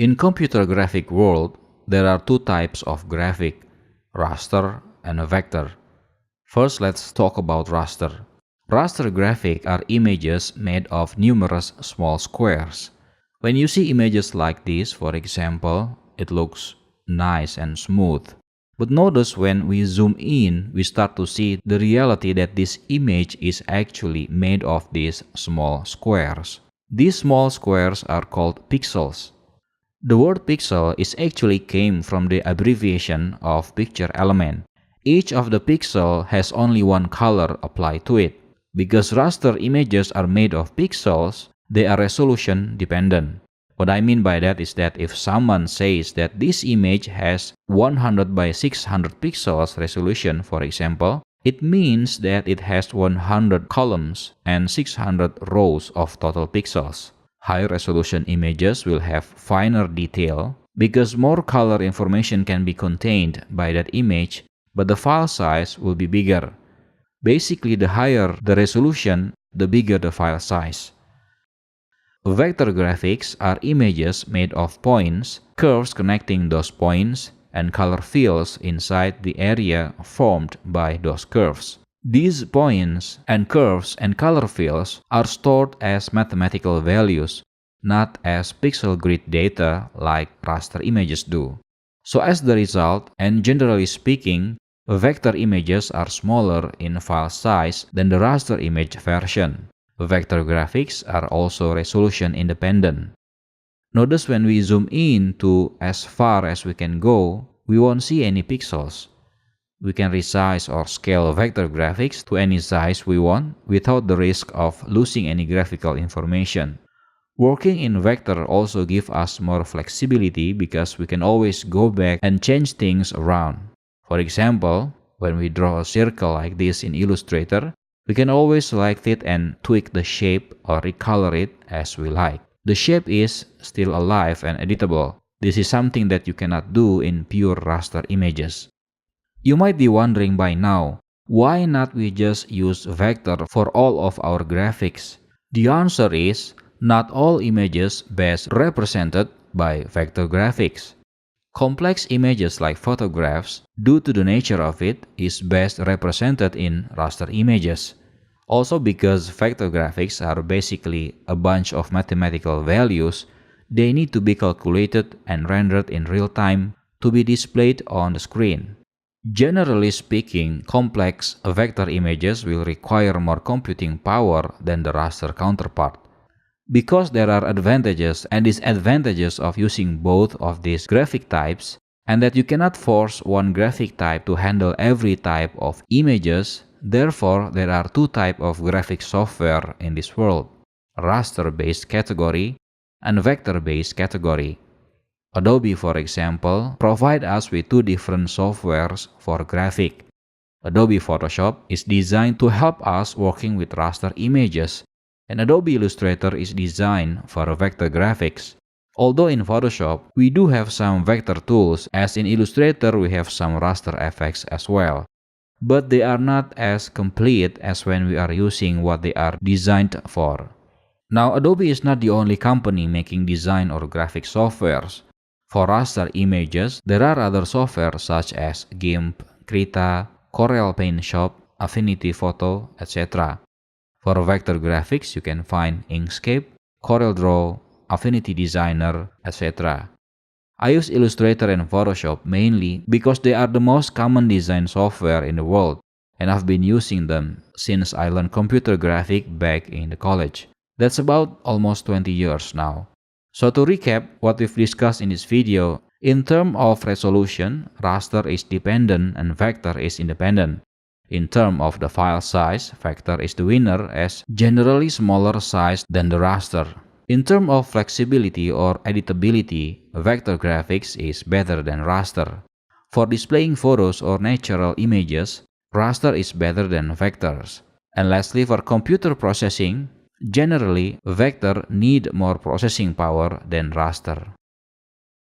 In computer graphic world, there are two types of graphic, raster and a vector. First, let's talk about raster. Raster graphics are images made of numerous small squares. When you see images like this, for example, it looks nice and smooth. But notice when we zoom in, we start to see the reality that this image is actually made of these small squares. These small squares are called pixels. The word pixel is actually came from the abbreviation of picture element. Each of the pixel has only one color applied to it. Because raster images are made of pixels, they are resolution dependent. What I mean by that is that if someone says that this image has 100 by 600 pixels resolution, for example, it means that it has 100 columns and 600 rows of total pixels. High resolution images will have finer detail because more color information can be contained by that image, but the file size will be bigger. Basically, the higher the resolution, the bigger the file size. Vector graphics are images made of points, curves connecting those points, and color fields inside the area formed by those curves. These points and curves and color fields are stored as mathematical values, not as pixel grid data like raster images do. So as the result, and generally speaking, vector images are smaller in file size than the raster image version. Vector graphics are also resolution independent. Notice when we zoom in to as far as we can go, we won't see any pixels. We can resize or scale vector graphics to any size we want without the risk of losing any graphical information. Working in vector also gives us more flexibility because we can always go back and change things around. For example, when we draw a circle like this in Illustrator, we can always select it and tweak the shape or recolor it as we like. The shape is still alive and editable. This is something that you cannot do in pure raster images. You might be wondering by now, why not we just use vector for all of our graphics? The answer is, not all images best represented by vector graphics. Complex images like photographs, due to the nature of it, is best represented in raster images. Also because vector graphics are basically a bunch of mathematical values, they need to be calculated and rendered in real time to be displayed on the screen. Generally speaking, complex vector images will require more computing power than the raster counterpart. Because there are advantages and disadvantages of using both of these graphic types, and that you cannot force one graphic type to handle every type of images, therefore there are two types of graphic software in this world: raster-based category and vector-based category. Adobe, for example, provides us with two different softwares for graphic. Adobe Photoshop is designed to help us working with raster images, and Adobe Illustrator is designed for vector graphics. Although in Photoshop, we do have some vector tools, as in Illustrator we have some raster effects as well. But they are not as complete as when we are using what they are designed for. Now, Adobe is not the only company making design or graphic softwares. For raster images, there are other software such as GIMP, Krita, Corel Paint Shop, Affinity Photo, etc. For vector graphics, you can find Inkscape, CorelDRAW, Affinity Designer, etc. I use Illustrator and Photoshop mainly because they are the most common design software in the world, and I've been using them since I learned computer graphics back in the college. That's about almost 20 years now. So to recap what we've discussed in this video, in terms of resolution, raster is dependent and vector is independent. In terms of the file size, vector is the winner as generally smaller size than the raster. In terms of flexibility or editability, vector graphics is better than raster. For displaying photos or natural images, raster is better than vectors. And lastly, for computer processing, generally vector need more processing power than raster.